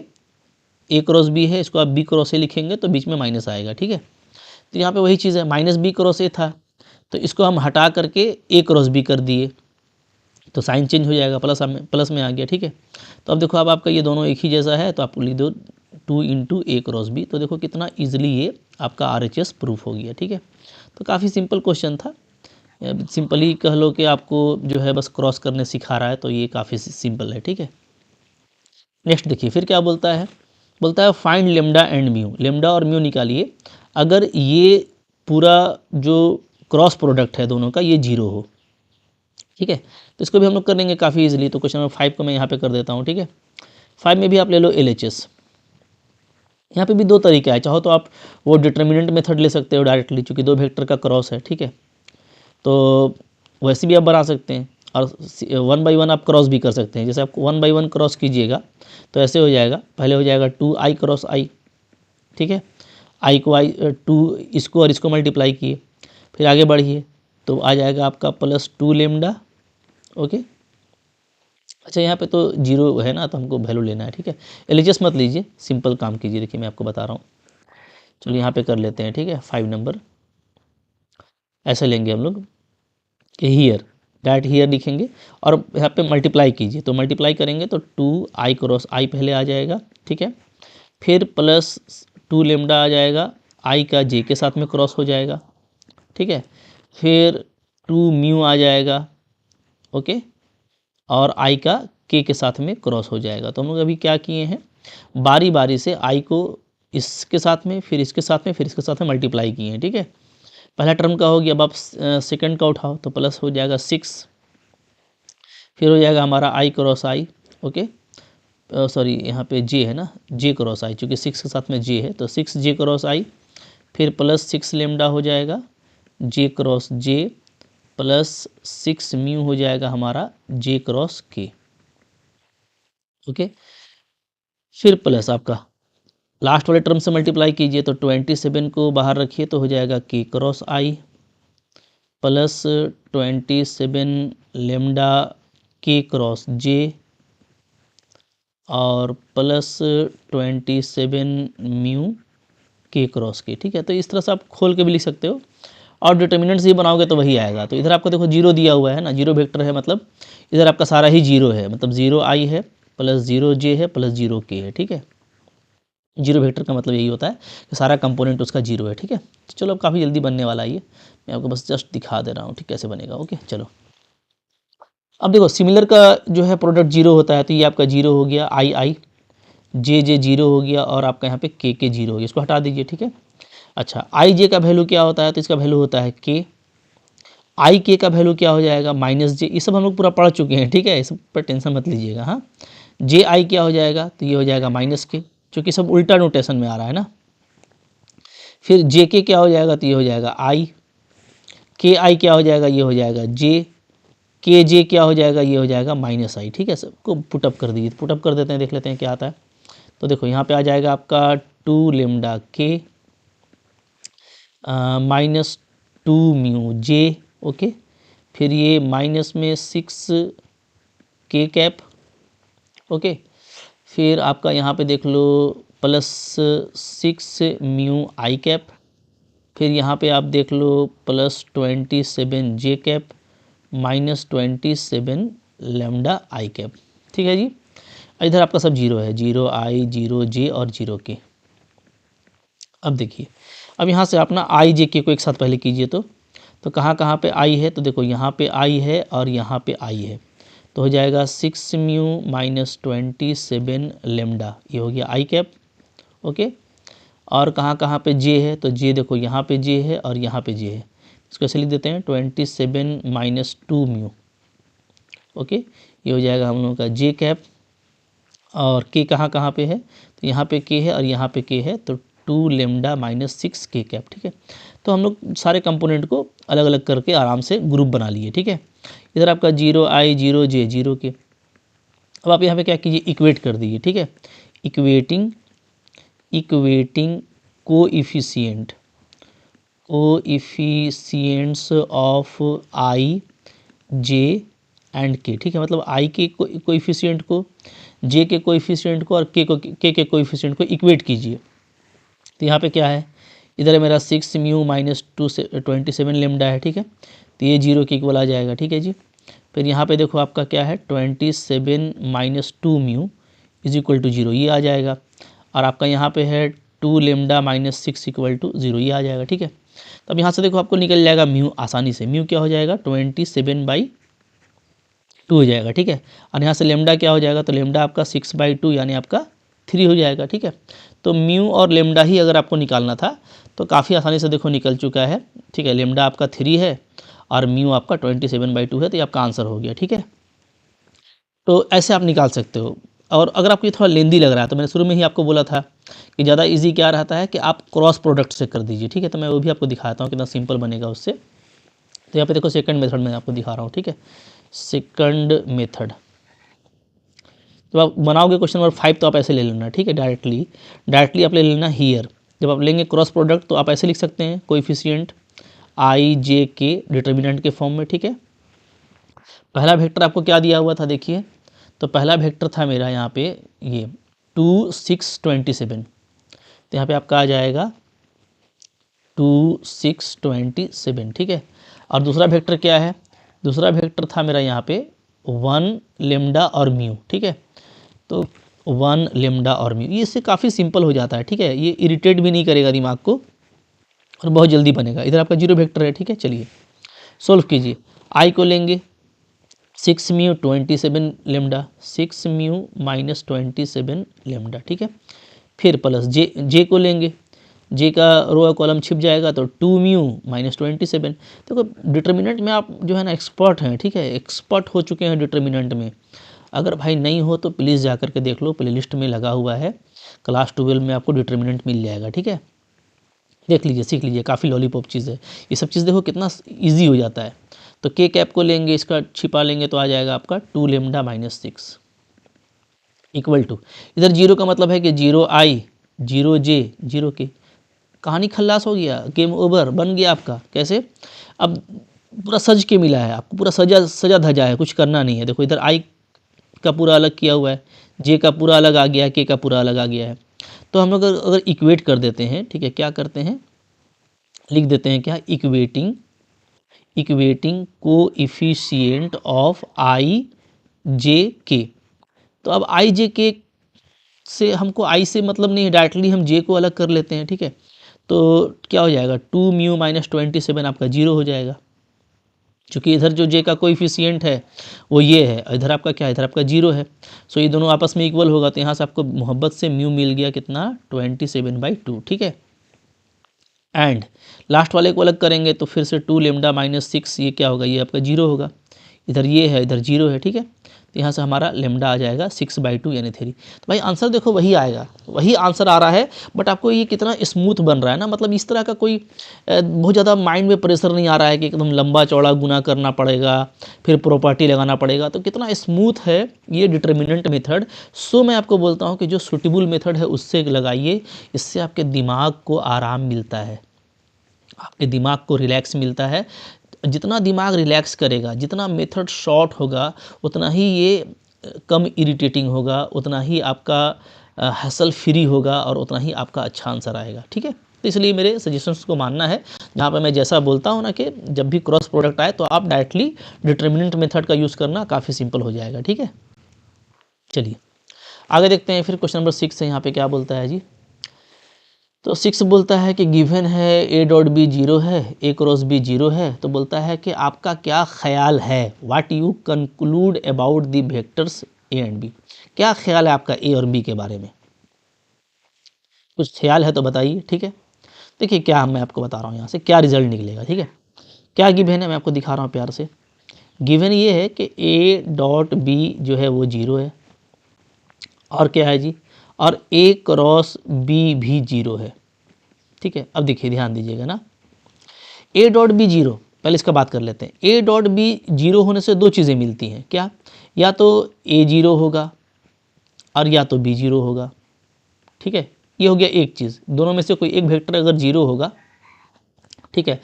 a क्रॉस b है, इसको आप b क्रॉस a लिखेंगे तो बीच में माइनस आएगा, ठीक है। तो यहाँ पे वही चीज़ है, -b क्रॉस a था तो इसको हम हटा करके a क्रॉस b कर दिए तो साइन चेंज हो जाएगा, प्लस में आ गया, ठीक है। तो अब देखो अब आपका ये दोनों एक ही जैसा है तो आप लिख दो 2 × a क्रॉस b, तो देखो कितना ईजिली ये आपका RHS प्रूफ हो गया, ठीक है। तो काफ़ी सिंपल क्वेश्चन था, सिंपली कह लो कि आपको जो है बस क्रॉस करने सिखा रहा है, तो ये काफ़ी सिंपल है, ठीक है। नेक्स्ट देखिए फिर क्या बोलता है, बोलता है find lambda and mu, lambda और म्यू निकालिए अगर ये पूरा जो क्रॉस प्रोडक्ट है दोनों का ये जीरो हो, ठीक है। तो इसको भी हम लोग कर लेंगे काफ़ी इजीली। तो क्वेश्चन नंबर 5 को मैं यहाँ पे कर देता हूँ, ठीक है। 5 में भी आप ले लो LHS। यहाँ पे भी दो तरीका है, चाहो तो आप वो डिटर्मिनेंट मेथड ले सकते हो डायरेक्टली, चूँकि दो वेक्टर का क्रॉस है, ठीक है, तो वैसे भी आप बना सकते हैं, और 1 बाई 1 आप क्रॉस भी कर सकते हैं। जैसे आप 1 बाई 1 क्रॉस कीजिएगा तो ऐसे हो जाएगा, पहले हो जाएगा 2i क्रॉस i, ठीक है, i को 2 इसको और इसको मल्टीप्लाई किए, फिर आगे बढ़िए तो आ जाएगा आपका +2 लेमडा, ओके। अच्छा यहाँ पे तो जीरो है ना, तो हमको वैल्यू लेना है, ठीक है। LHS मत लीजिए, सिंपल काम कीजिए। देखिए मैं आपको बता रहा हूँ, चलिए यहाँ पे कर लेते हैं, ठीक है। 5 नंबर ऐसे लेंगे हम लोग कि हियर, डैट हियर लिखेंगे और यहाँ पे मल्टीप्लाई कीजिए, तो मल्टीप्लाई करेंगे तो 2i क्रॉस आई पहले आ जाएगा, ठीक है। फिर प्लस 2 लेमडा आ जाएगा, आई का जे के साथ में क्रॉस हो जाएगा, ठीक है। फिर 2 म्यू आ जाएगा, ओके, और आई का के साथ में क्रॉस हो जाएगा। तो हम लोग अभी क्या किए हैं, बारी बारी से आई को इसके साथ में, फिर इसके साथ में, फिर इसके साथ में मल्टीप्लाई किए हैं, ठीक है। पहला टर्म का हो गया, अब आप सेकंड का उठाओ तो प्लस हो जाएगा 6, फिर हो जाएगा हमारा आई क्रॉस आई, ओके, सॉरी यहाँ पे जे है ना, जे क्रॉस आई, चूँकि 6 के साथ में जे है तो 6 जे क्रॉस आई, फिर प्लस 6 लेमडा हो जाएगा जे क्रॉस जे, प्लस 6 म्यू हो जाएगा हमारा जे क्रॉस के, ओके। फिर प्लस आपका लास्ट वाले टर्म से मल्टीप्लाई कीजिए तो 27 को बाहर रखिए तो हो जाएगा के क्रॉस आई, प्लस 27 लेमडा के क्रॉस जे, और प्लस 27 म्यू के क्रॉस के, ठीक है। तो इस तरह से आप खोल के भी लिख सकते हो, और डिटर्मिनेंट्स ये बनाओगे तो वही आएगा। तो इधर आपको देखो जीरो दिया हुआ है ना, जीरो वेक्टर है, मतलब इधर आपका सारा ही जीरो है, मतलब 0 आई है, प्लस 0 जे है, प्लस 0 के है, ठीक है। जीरो वेक्टर का मतलब यही होता है कि सारा कंपोनेंट उसका जीरो है, ठीक है। तो चलो अब काफ़ी जल्दी बनने वाला है ये, मैं आपको बस जस्ट दिखा दे रहा हूँ, ठीक कैसे बनेगा, ओके। चलो अब देखो सिमिलर का जो है प्रोडक्ट जीरो होता है, तो ये आपका जीरो हो गया, आई आई, जे जे जीरो हो गया, और आपका यहाँ पे के जीरो हो गया, इसको हटा दीजिए, ठीक है। अच्छा आई जे का वैल्यू क्या होता है, तो इसका वैल्यू होता है के, आई के का वैल्यू क्या हो जाएगा माइनस जे, ये सब हम लोग पूरा पढ़ चुके हैं, ठीक है, इस पर टेंशन मत लीजिएगा। हाँ, जे आई क्या हो जाएगा, तो ये हो जाएगा माइनस के, क्योंकि सब उल्टा नोटेशन में आ रहा है ना। फिर जे के क्या हो जाएगा, तो ये हो जाएगा आई, के आई क्या हो जाएगा, ये हो जाएगा जे, के जे क्या हो जाएगा, ये हो जाएगा माइनस आई, ठीक है। सबको पुटअप कर दीजिए, पुटअप कर देते हैं, देख लेते हैं क्या आता है। तो देखो यहाँ पे आ जाएगा आपका 2 लेमडा के माइनस 2 म्यू जे, ओके। फिर ये माइनस में 6 के कैप, ओके। फिर आपका यहाँ पे देख लो प्लस 6 म्यू आई कैप, फिर यहाँ पे आप देख लो plus 27 J cap, minus 27 lambda I cap, ठीक है जी। इधर आपका सब जीरो है, जीरो आई, जीरो जे और जीरो के। अब देखिए, अब यहाँ से आप ना आई जे के को एक साथ पहले कीजिए, तो कहाँ कहाँ पे आई है, तो देखो यहाँ पे आई है और यहाँ पे आई है, तो हो जाएगा 6 म्यू माइनस 27 लेमडा, ये हो गया आई कैप, ओके। और कहाँ कहाँ पे जे है, तो जे देखो यहाँ पे जे है और यहाँ पे जे है, इसको ऐसे लिख देते हैं 27 माइनस 2 म्यू, ओके। ये हो जाएगा हम लोगों का जे कैप। और के कहाँ कहाँ पे है, तो यहाँ पे के है और यहाँ पे के है, तो 2 लेमडा माइनस 6 के कैप, ठीक है। तो हम लोग सारे कंपोनेंट को अलग अलग करके आराम से ग्रुप बना लिए, ठीक है। इधर आपका जीरो आई, जीरो जे, जीरो के। अब आप यहाँ पे क्या कीजिए, इक्वेट कर दीजिए, ठीक है। Equating equating coefficient coefficients of I J and के, ठीक है। मतलब आई के कोएफिशिएंट को, जे के कोएफिशिएंट को और के कोएफिशिएंट को इक्वेट कीजिए। तो यहाँ पे क्या है, इधर है मेरा 6 म्यू माइनस 27 लेमडा है, ठीक है। तो ये जीरो के इक्वल आ जाएगा, ठीक है जी। फिर यहाँ पे देखो आपका क्या है, 27 minus 2 mu is equal to zero, ये आ जाएगा। और आपका यहाँ पे है 2 lambda minus 6 equal to zero, ये आ जाएगा, ठीक है। तो अब यहाँ से देखो आपको निकल जाएगा म्यू आसानी से, म्यू क्या हो जाएगा 27/2 हो जाएगा, ठीक है। और यहाँ से लेमडा क्या हो जाएगा, तो लेमडा आपका 6/2 यानी आपका 3 हो जाएगा, ठीक है। तो म्यू और लेमडा ही अगर आपको निकालना था तो काफ़ी आसानी से देखो निकल चुका है, ठीक है। लेमडा आपका 3 है और म्यू आपका 27/2 है, तो ये आपका आंसर हो गया, ठीक है। तो ऐसे आप निकाल सकते हो। और अगर आपको ये थोड़ा लेंदी लग रहा है तो मैंने शुरू में ही आपको बोला था कि ज़्यादा इजी क्या रहता है कि आप क्रॉस प्रोडक्ट से कर दीजिए, ठीक है। तो मैं वो भी आपको दिखाता हूँ कितना सिंपल बनेगा उससे। तो यहाँ पे देखो सेकंड मेथड में आपको दिखा रहा हूँ, ठीक है। सेकंड मेथड, जब आप बनाओगे क्वेश्चन नंबर 5 तो आप ऐसे ले लेना, ठीक है। डायरेक्टली आप ले लेना हियर। जब आप लेंगे क्रॉस प्रोडक्ट तो आप ऐसे लिख सकते हैं, कोएफिशिएंट आई जे के डिटर्मिनेंट के फॉर्म में, ठीक है। पहला वेक्टर आपको क्या दिया हुआ था, देखिए। तो पहला वेक्टर था मेरा यहाँ पे ये 2 6 27, तो यहाँ पे आपका आ जाएगा 2 6 27, ठीक है। और दूसरा वेक्टर क्या है, दूसरा वेक्टर था मेरा यहाँ पे 1 लेमडा और म्यू, ठीक है। तो 1 लेमडा और म्यू, ये इससे काफ़ी सिंपल हो जाता है, ठीक है। ये इरिटेट भी नहीं करेगा दिमाग को और बहुत जल्दी बनेगा। इधर आपका जीरो वेक्टर है, ठीक है। चलिए सोल्व कीजिए। आई को लेंगे 6 mu 27 lambda, 6 mu minus 27 lambda, ठीक है। फिर प्लस जे को लेंगे, जे का रो कॉलम छिप जाएगा तो 2 म्यू माइनस 27। देखो डिटर्मिनेंट में आप जो है ना एक्सपर्ट हैं, ठीक है, एक्सपर्ट हो चुके हैं डिटर्मिनेंट में। अगर भाई नहीं हो तो प्लीज़ जा करके देख लो, प्लेलिस्ट में लगा हुआ है, क्लास 12 में आपको डिटर्मिनेंट मिल जाएगा, ठीक है। देख लीजिए, सीख लीजिए, काफ़ी लॉलीपॉप चीज़ है ये सब चीज़। देखो कितना ईजी हो जाता है। तो के कैप को लेंगे, इसका छिपा लेंगे तो आ जाएगा आपका 2 लेमडा माइनस 6 इक्वल टू, इधर जीरो का मतलब है कि 0 आई 0 जे 0 के, कहानी खल्लास हो गया, गेम ओवर बन गया आपका। कैसे, अब पूरा सज के मिला है आपको, पूरा सजा धजा है, कुछ करना नहीं है। देखो इधर आई का पूरा अलग किया हुआ है, जे का पूरा अलग आ गया है, के का पूरा अलग आ गया है। तो हम लोग अगर इक्वेट कर देते हैं, ठीक है, क्या करते हैं, लिख देते हैं क्या, इक्वेटिंग कोएफिशिएंट ऑफ आई जे के। तो अब आई जे के से हमको आई से मतलब नहीं है, डायरेक्टली हम जे को अलग कर लेते हैं, ठीक है। तो क्या हो जाएगा, 2 म्यू माइनस 27 आपका जीरो हो जाएगा, क्योंकि इधर जो जे का कोएफिशिएंट है वो ये है, इधर आपका क्या है, इधर आपका जीरो है। सो ये दोनों आपस में इक्वल होगा, तो यहाँ से आपको मोहब्बत से म्यू मिल गया कितना, 27/2, ठीक है। एंड लास्ट वाले को अलग करेंगे तो फिर से 2 लेमडा माइनस 6, ये क्या होगा, ये आपका जीरो होगा। इधर ये है, इधर जीरो है, ठीक है। तो यहाँ से हमारा लेमडा आ जाएगा 6/2 यानी 3। तो भाई आंसर देखो वही आएगा, वही आंसर आ रहा है, बट आपको ये कितना स्मूथ बन रहा है ना, मतलब इस तरह का कोई बहुत ज़्यादा माइंड में प्रेशर नहीं आ रहा है कि एकदम लंबा चौड़ा गुना करना पड़ेगा, फिर प्रॉपर्टी लगाना पड़ेगा। तो कितना स्मूथ है ये डिटर्मिनेंट मेथड। सो मैं आपको बोलता हूँ कि जो सूटेबल मेथड है उससे लगाइए, इससे आपके दिमाग को आराम मिलता है, आपके दिमाग को रिलैक्स मिलता है। जितना दिमाग रिलैक्स करेगा, जितना मेथड शॉर्ट होगा, उतना ही ये कम इरिटेटिंग होगा, उतना ही आपका हैसल फ्री होगा और उतना ही आपका अच्छा आंसर आएगा, ठीक है। तो इसलिए मेरे सजेशंस को मानना है, जहाँ पर मैं जैसा बोलता हूँ ना कि जब भी क्रॉस प्रोडक्ट आए तो आप डायरेक्टली डिटर्मिनेंट मेथड का यूज़ करना, काफ़ी सिंपल हो जाएगा, ठीक है। चलिए आगे देखते हैं, फिर क्वेश्चन नंबर 6 है, यहाँ पे क्या बोलता है जी। तो 6 बोलता है कि गिवन है ए डॉट बी जीरो है, ए क्रॉस बी जीरो है। तो बोलता है कि आपका क्या ख्याल है, what you conclude about the vectors a and b. क्या ख्याल है आपका ए और बी के बारे में, कुछ ख्याल है तो बताइए, ठीक है। देखिए क्या मैं आपको बता रहा हूँ यहाँ से क्या रिजल्ट निकलेगा, ठीक है। क्या गिवन है मैं आपको दिखा रहा हूँ प्यार से। गिवन ये है कि ए डॉट बी जो है वो जीरो है, और क्या है जी, और ए क्रॉस बी भी जीरो है, ठीक है। अब देखिए ध्यान दीजिएगा ना, ए डॉट बी जीरो, पहले इसका बात कर लेते हैं। ए डॉट बी जीरो होने से दो चीज़ें मिलती हैं, क्या, या तो ए जीरो होगा और या तो बी जीरो होगा, ठीक है। ये हो गया एक चीज़, दोनों में से कोई एक वेक्टर अगर जीरो होगा, ठीक है,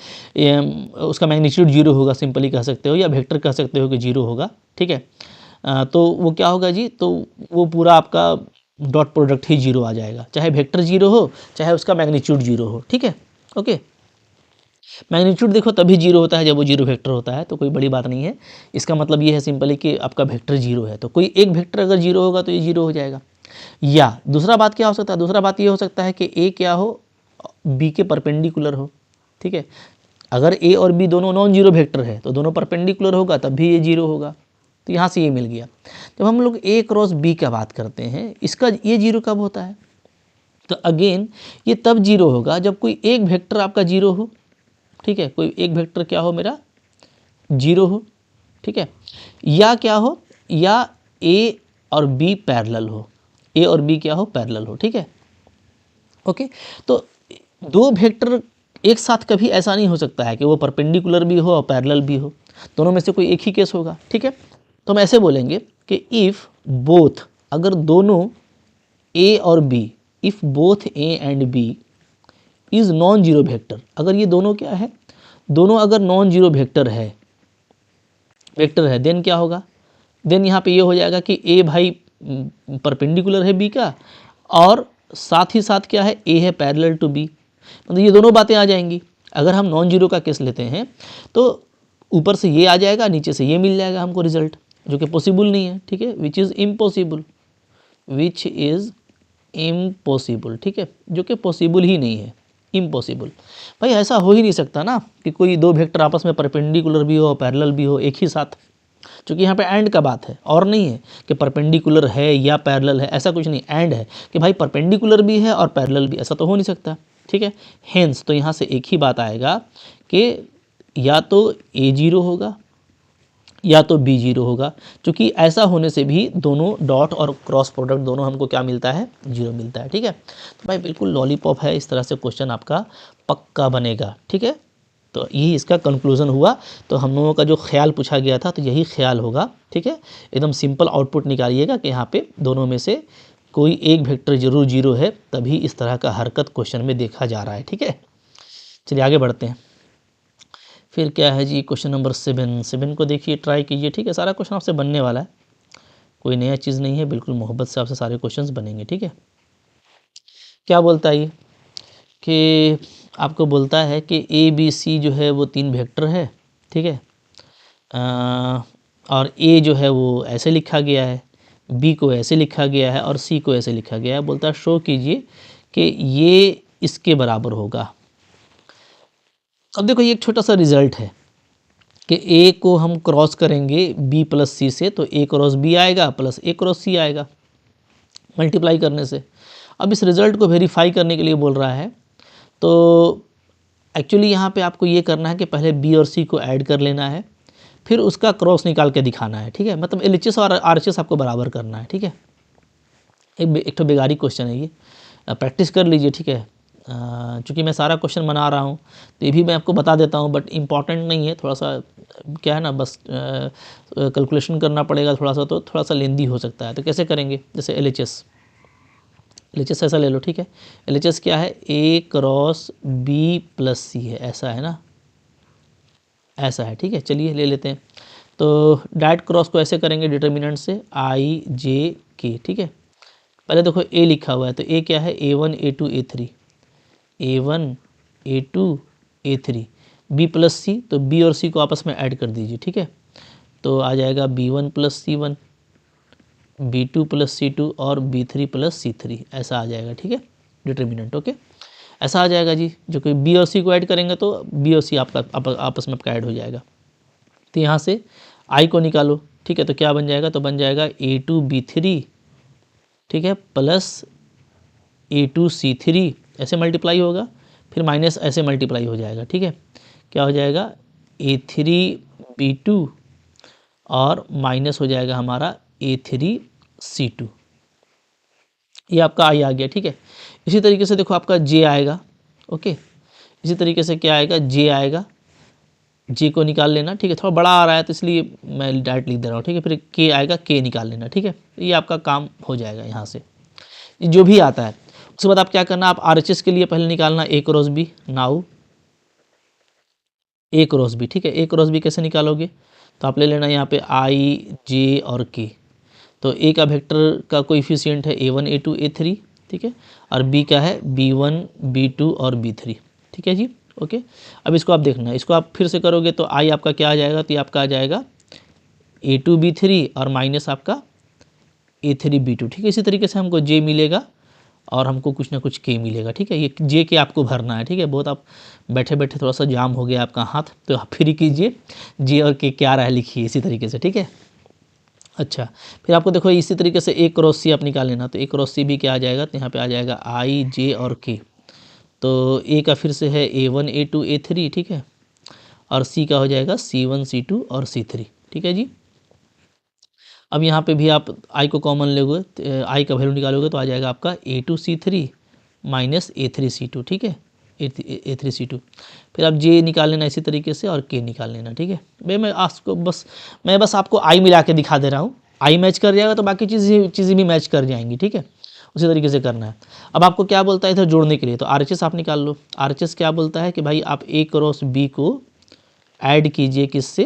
उसका मैग्नीट्यूड जीरो होगा, सिंपली कह सकते हो, या वेक्टर कह सकते हो कि जीरो होगा, ठीक है। तो वो क्या होगा जी, तो वो पूरा आपका डॉट प्रोडक्ट ही जीरो आ जाएगा, चाहे वेक्टर जीरो हो चाहे उसका मैग्नीट्यूड जीरो हो, ठीक है। ओके, मैग्नीट्यूड देखो तभी जीरो होता है जब वो जीरो वेक्टर होता है, तो कोई बड़ी बात नहीं है। इसका मतलब ये है सिंपली कि आपका वेक्टर जीरो है, तो कोई एक वेक्टर अगर जीरो होगा तो ये जीरो हो जाएगा। या दूसरा बात क्या हो सकता है, दूसरा बात ये हो सकता है कि ए क्या हो, बी के परपेंडिकुलर हो, ठीक है। अगर ए और बी दोनों नॉन जीरो वेक्टर है तो दोनों परपेंडिकुलर होगा, तब भी ये जीरो होगा। तो यहाँ से ये मिल गया। जब हम लोग ए क्रॉस बी का बात करते हैं, इसका ये जीरो कब होता है, तो अगेन ये तब जीरो होगा जब कोई एक वेक्टर आपका जीरो हो, ठीक है, कोई एक वेक्टर क्या हो मेरा जीरो हो, ठीक है, या क्या हो, या ए और बी पैरेलल हो, ए और बी क्या हो, पैरेलल हो, ठीक है। ओके, तो दो वेक्टर एक साथ कभी ऐसा नहीं हो सकता है कि वो परपेंडिकुलर भी हो और पैरेलल भी हो, दोनों में से कोई एक ही केस होगा, ठीक है। तो हम ऐसे बोलेंगे कि इफ़ बोथ, अगर दोनों ए और b, if both a and b is non zero vector, अगर ये दोनों क्या है, दोनों अगर नॉन जीरो वेक्टर है, देन क्या होगा, देन यहाँ पे ये हो जाएगा कि ए भाई परपेंडिकुलर है बी का, और साथ ही साथ क्या है, ए है पैरेलल टू बी, मतलब ये दोनों बातें आ जाएंगी। अगर हम नॉन जीरो का केस लेते हैं तो ऊपर से ये आ जाएगा, नीचे से ये मिल जाएगा हमको रिजल्ट, जो कि पॉसिबल नहीं है, ठीक है, which is impossible, which is impossible, ठीक है, जो कि पॉसिबल ही नहीं है, इम्पॉसिबल। भाई ऐसा हो ही नहीं सकता ना कि कोई दो वेक्टर आपस में परपेंडिकुलर भी हो, पैरेलल भी हो एक ही साथ, क्योंकि यहाँ पे एंड का बात है और नहीं है कि परपेंडिकुलर है या पैरेलल है, ऐसा कुछ नहीं, एंड है कि भाई परपेंडिकुलर भी है और पैरेलल भी, ऐसा तो हो नहीं सकता, ठीक है। हेंस तो यहाँ से एक ही बात आएगा कि या तो A0 होगा या तो B0 होगा, क्योंकि ऐसा होने से भी दोनों डॉट और क्रॉस प्रोडक्ट दोनों हमको क्या मिलता है, 0 मिलता है, ठीक है। तो भाई बिल्कुल लॉलीपॉप है, इस तरह से क्वेश्चन आपका पक्का बनेगा, ठीक है। तो यही इसका कंक्लूजन हुआ। तो हम लोगों का जो ख्याल पूछा गया था तो यही ख्याल होगा, ठीक है। एकदम सिंपल आउटपुट निकालिएगा कि यहाँ पे दोनों में से कोई एक वेक्टर जरूर 0 है, तभी इस तरह का हरकत क्वेश्चन में देखा जा रहा है, ठीक है। चलिए आगे बढ़ते हैं। फिर क्या है जी, क्वेश्चन नंबर 7 को देखिए, ट्राई कीजिए, ठीक है। सारा क्वेश्चन आपसे बनने वाला है, कोई नया चीज़ नहीं है, बिल्कुल मोहब्बत से आपसे सारे क्वेश्चंस बनेंगे, ठीक है। क्या बोलता है ये कि आपको बोलता है कि ABC जो है वो 3 वेक्टर है, ठीक है। और A जो है वो ऐसे लिखा गया है, B को ऐसे लिखा गया है और C को ऐसे लिखा गया है। बोलता है शो कीजिए कि ये इसके बराबर होगा। अब देखो ये एक छोटा सा रिजल्ट है कि A को हम क्रॉस करेंगे B प्लस C से, तो A क्रॉस B आएगा प्लस A क्रॉस C आएगा मल्टीप्लाई करने से। अब इस रिज़ल्ट को वेरीफाई करने के लिए बोल रहा है, तो एक्चुअली यहाँ पे आपको ये करना है कि पहले B और C को ऐड कर लेना है, फिर उसका क्रॉस निकाल के दिखाना है, ठीक है। मतलब LHS और RHS आपको बराबर करना है, ठीक है। एक तो बेगारी क्वेश्चन है ये, प्रैक्टिस कर लीजिए, ठीक है। चूँकि मैं सारा क्वेश्चन बना रहा हूँ तो ये भी मैं आपको बता देता हूँ, बट इम्पॉर्टेंट नहीं है, थोड़ा सा क्या है ना, बस कैलकुलेशन करना पड़ेगा थोड़ा सा, तो थोड़ा सा लेंदी हो सकता है। तो कैसे करेंगे, जैसे LHS ऐसा ले लो, ठीक है। LHS क्या है, A cross B plus C है, ऐसा है ना, ऐसा है, ठीक है। चलिए ले लेते हैं। तो डायरेक्ट क्रॉस को ऐसे करेंगे डिटर्मिनेंट से I J K, ठीक है। पहले देखो A लिखा हुआ है, तो A क्या है, A1 A2 A3, A1 A2 A3, B plus C, तो B और C को आपस में ऐड कर दीजिए, ठीक है। तो आ जाएगा B1 plus C1, B2 plus C2 और B3 प्लस C3, ऐसा आ जाएगा, ठीक है, डिटर्मिनेंट, ओके। ऐसा आ जाएगा जी, जो कि B और C को ऐड करेंगे तो B और C आपका आपस में आपका ऐड हो जाएगा। तो यहाँ से I को निकालो, ठीक है। तो क्या बन जाएगा, तो बन जाएगा A2 B3, ठीक है, प्लस A2 C3, ऐसे मल्टीप्लाई होगा, फिर माइनस ऐसे मल्टीप्लाई हो जाएगा, ठीक है। क्या हो जाएगा, A3 B2 और माइनस हो जाएगा हमारा A3 C2, ये आपका I आ गया, ठीक है। इसी तरीके से देखो आपका J आएगा, ओके। इसी तरीके से क्या आएगा, J आएगा, J को निकाल लेना, ठीक है। थोड़ा बड़ा आ रहा है तो इसलिए मैं डायरेक्ट लिख दे रहा हूँ, ठीक है। फिर K आएगा, K निकाल लेना, ठीक है। ये आपका काम हो जाएगा यहाँ से, जो भी आता है। उसके बाद आप क्या करना, आप RHS के लिए पहले निकालना A cross B, now A cross B, ठीक है। A क्रॉस B कैसे निकालोगे, तो आप ले लेना यहाँ पे I J और K। तो A का वेक्टर का कोएफिशिएंट है A1 A2 A3, ठीक है, और B का है B1 B2 और B3, ठीक है जी, ओके। अब इसको आप देखना, इसको आप फिर से करोगे तो I आपका क्या आ जाएगा, तो ये आपका आ जाएगा A2 B3 और माइनस आपका A3 B2, ठीक है। इसी तरीके से हमको J मिलेगा और हमको कुछ ना कुछ K मिलेगा, ठीक है। ये J के आपको भरना है, ठीक है। बहुत आप बैठे बैठे थोड़ा सा जाम हो गया आपका हाथ, तो आप फ्री कीजिए, J और K क्या रहा है लिखिए इसी तरीके से, ठीक है। अच्छा, फिर आपको देखो इसी तरीके से A क्रॉस C आप निकाल लेना, तो A क्रॉस C भी क्या आ जाएगा, तो यहाँ पे आ जाएगा I J और K। तो A का फिर से है A1 A2 A3, ठीक है, और C का हो जाएगा C1 C2 और C3, ठीक है जी। अब यहाँ पे भी आप I को कॉमन लोगे, I का वैल्यू निकालोगे तो आ जाएगा आपका A2 C3 minus A3 C2, ठीक है, A3 C2। फिर आप J निकाल लेना इसी तरीके से और K निकाल लेना, ठीक है। भाई मैं बस आपको I मिला के दिखा दे रहा हूँ, I मैच कर जाएगा तो बाकी चीज़ें भी मैच कर जाएंगी, ठीक है। उसी तरीके से करना है। अब आपको क्या बोलता है इधर जोड़ने के लिए, तो RHS आप निकाल लो। RHS क्या बोलता है कि भाई आप A क्रॉस B को ऐड कीजिए किससे,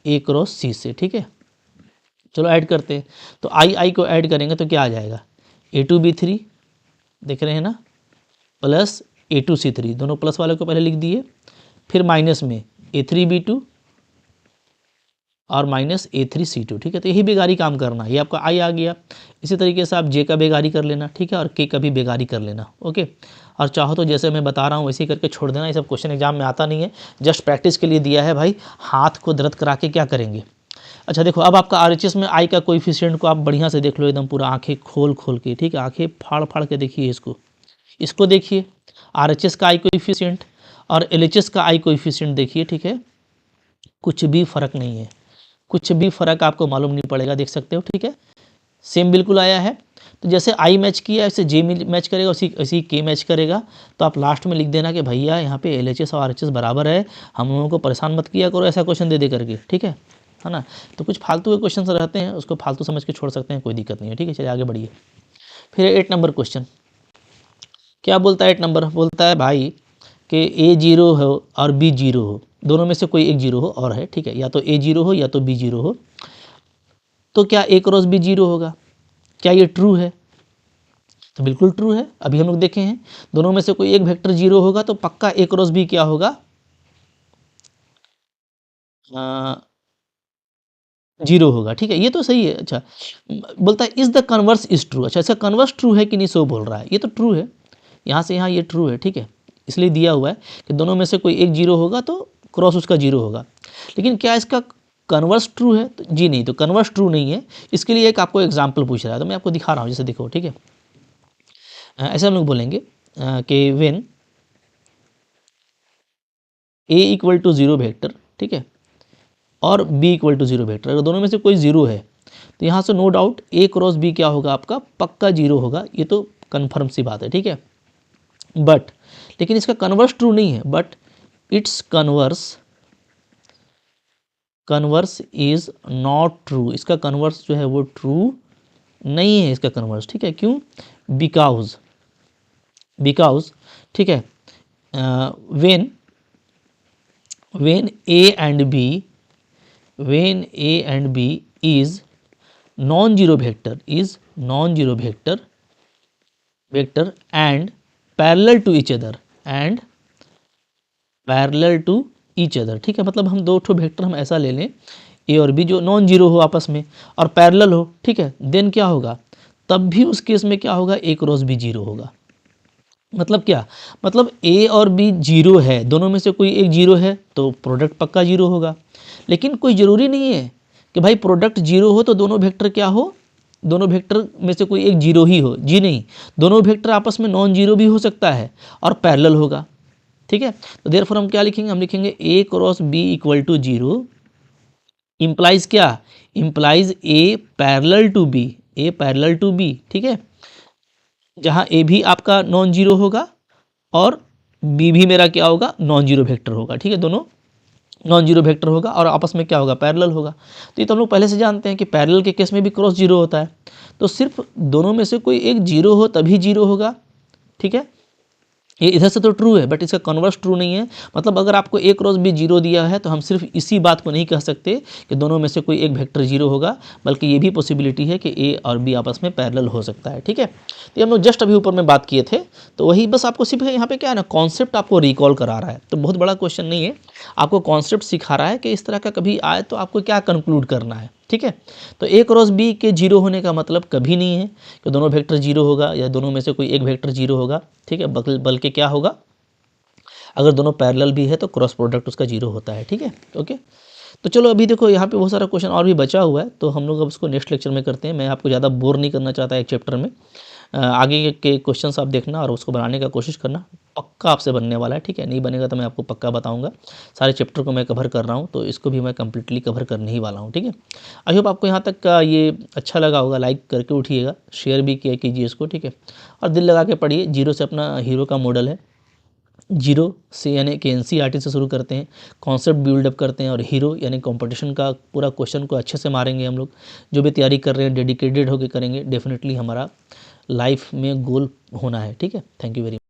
A क्रॉस C से, ठीक है। चलो ऐड करते हैं, तो I को ऐड करेंगे तो क्या आ जाएगा, A2 B3 देख रहे हैं ना, प्लस A2 C3, दोनों प्लस वाले को पहले लिख दिए, फिर माइनस में A3 B2 और माइनस A3C2, ठीक है। तो यही बेगारी काम करना, ये आपका I आ गया। इसी तरीके से आप J का बेगारी कर लेना, ठीक है, और K का भी बेगारी कर लेना, ओके। और चाहो तो जैसे मैं बता रहा हूँ वैसे ही करके छोड़ देना, ये सब क्वेश्चन एग्जाम में आता नहीं है, जस्ट प्रैक्टिस के लिए दिया है भाई। हाथ को दर्द करा के क्या करेंगे। अच्छा देखो, अब आपका RHS में I का कोएफिशिएंट को आप बढ़िया से देख लो, एकदम पूरा आंखें खोल खोल के, ठीक है, आंखें फाड़ फाड़ के देखिए इसको देखिए, RHS का I कोएफिशिएंट और LHS का I कोएफिशिएंट देखिए, ठीक है, कुछ भी फर्क नहीं है, कुछ भी फर्क आपको मालूम नहीं पड़ेगा, देख सकते हो, ठीक है, सेम बिल्कुल आया है। तो जैसे I मैच किया ऐसे J मैच करेगा, उसी K मैच करेगा। तो आप लास्ट में लिख देना कि भैया यहाँ पे LHS और RHS बराबर है, हम लोगों को परेशान मत किया करो ऐसा क्वेश्चन दे करके, ठीक है ना। तो कुछ फालतू के क्वेश्चन रहते हैं, उसको फालतू समझ के छोड़ सकते हैं, कोई दिक्कत नहीं है, ठीक है। चलिए आगे बढ़िए। फिर 8 नंबर क्वेश्चन क्या बोलता है। 8 नंबर बोलता है भाई कि A0 हो और B0 हो, दोनों में से कोई एक 0 हो और है, ठीक है, या तो A0 हो या तो B0 हो, तो क्या A क्रॉस B 0 होगा, क्या ये ट्रू है। तो बिल्कुल ट्रू है, अभी हम लोग देखे हैं, दोनों में से कोई एक वेक्टर 0 होगा तो पक्का A क्रॉस B क्या होगा, 0 होगा, ठीक है, ये तो सही है। अच्छा बोलता है is the converse is true, अच्छा इसका कन्वर्स ट्रू है कि नहीं, सो बोल रहा है, ये तो ट्रू है, यहाँ से यहाँ ये ट्रू है, ठीक है, इसलिए दिया हुआ है कि दोनों में से कोई एक 0 होगा तो क्रॉस उसका 0 होगा। लेकिन क्या इसका कन्वर्स ट्रू है, तो जी नहीं, तो कन्वर्स ट्रू नहीं है। इसके लिए एक आपको एग्जाम्पल पूछ रहा है, तो मैं आपको दिखा रहा हूँ, जैसे देखो, ठीक है, ऐसे हम लोग बोलेंगे कि when A equal to 0 vector, ठीक है, और B इक्वल टू 0 वेक्टर, अगर दोनों में से कोई 0 है तो यहाँ से no doubt A cross B क्या होगा, आपका पक्का 0 होगा, ये तो कन्फर्म सी बात है, ठीक है। बट लेकिन इसका कन्वर्स ट्रू नहीं है, but it's converse is not true, इसका कन्वर्स जो है वो ट्रू नहीं है, इसका कन्वर्स, ठीक है, क्यों, बिकॉज ठीक है, when A and B is non-zero vector and parallel to each other ठीक है, मतलब हम दो ठो वेक्टर हम ऐसा ले लें A और B जो नॉन जीरो हो आपस में और पैरेलल हो, ठीक है, देन क्या होगा, तब भी उस केस में क्या होगा, A क्रॉस B 0 होगा। मतलब क्या, मतलब A और B 0 है, दोनों में से कोई एक 0 है तो प्रोडक्ट पक्का 0 होगा। लेकिन कोई ज़रूरी नहीं है कि भाई प्रोडक्ट 0 हो तो दोनों वेक्टर क्या हो, दोनों वेक्टर में से कोई एक 0 ही हो, जी नहीं, दोनों वेक्टर आपस में नॉन जीरो भी हो सकता है और पैरेलल होगा, ठीक है। तो देयरफॉर हम क्या लिखेंगे, हम लिखेंगे A cross B equal to 0 implies क्या, implies A parallel to B, ठीक है, जहाँ A भी आपका नॉन जीरो होगा और B भी मेरा क्या होगा, नॉन जीरो वेक्टर होगा, ठीक है, दोनों नॉन जीरो वेक्टर होगा और आपस में क्या होगा, पैरेलल होगा। तो ये तो हम लोग पहले से जानते हैं कि पैरेलल के केस में भी क्रॉस 0 होता है, तो सिर्फ दोनों में से कोई एक 0 हो तभी 0 होगा, ठीक है। ये इधर से तो ट्रू है बट इसका कन्वर्स ट्रू नहीं है। मतलब अगर आपको A क्रॉस B 0 दिया है तो हम सिर्फ इसी बात को नहीं कह सकते कि दोनों में से कोई एक वेक्टर 0 होगा, बल्कि ये भी पॉसिबिलिटी है कि A और B आपस में पैरेलल हो सकता है, ठीक है। तो ये हम लोग जस्ट अभी ऊपर में बात किए थे, तो वही बस आपको सिर्फ यहाँ पे क्या है ना, कॉन्सेप्ट आपको रिकॉल करा रहा है, तो बहुत बड़ा क्वेश्चन नहीं है, आपको कॉन्सेप्ट सिखा रहा है कि इस तरह का कभी आए तो आपको क्या कंक्लूड करना है, ठीक है। तो A क्रॉस B के 0 होने का मतलब कभी नहीं है कि दोनों वेक्टर 0 होगा या दोनों में से कोई एक वेक्टर 0 होगा, ठीक है, बल्कि क्या होगा, अगर दोनों पैरेलल भी है तो क्रॉस प्रोडक्ट उसका 0 होता है, ठीक है, ओके। तो चलो अभी देखो यहाँ पे बहुत सारा क्वेश्चन और भी बचा हुआ है, तो हम लोग अब उसको नेक्स्ट लेक्चर में करते हैं। मैं आपको ज़्यादा बोर नहीं करना चाहता एक चैप्टर में, आगे के क्वेश्चंस आप देखना और उसको बनाने का कोशिश करना, पक्का आपसे बनने वाला है, ठीक है। नहीं बनेगा तो मैं आपको पक्का बताऊंगा। सारे चैप्टर को मैं कवर कर रहा हूँ तो इसको भी मैं कंप्लीटली कवर करने ही वाला हूँ, ठीक है। आई होप आपको यहाँ तक का ये अच्छा लगा होगा, लाइक करके उठिएगा, शेयर भी किया कीजिए इसको, ठीक है, और दिल लगा के पढ़िए। 0 से अपना हीरो का मॉडल है, 0 से यानी कि NCERT से शुरू करते हैं, कॉन्सेप्ट बिल्डअप करते हैं और हीरो यानी कंपटीशन का पूरा क्वेश्चन को अच्छे से मारेंगे हम लोग। जो भी तैयारी कर रहे हैं डेडिकेटेड होकर करेंगे, डेफिनेटली हमारा लाइफ में गोल होना है, ठीक है। Thank you very much.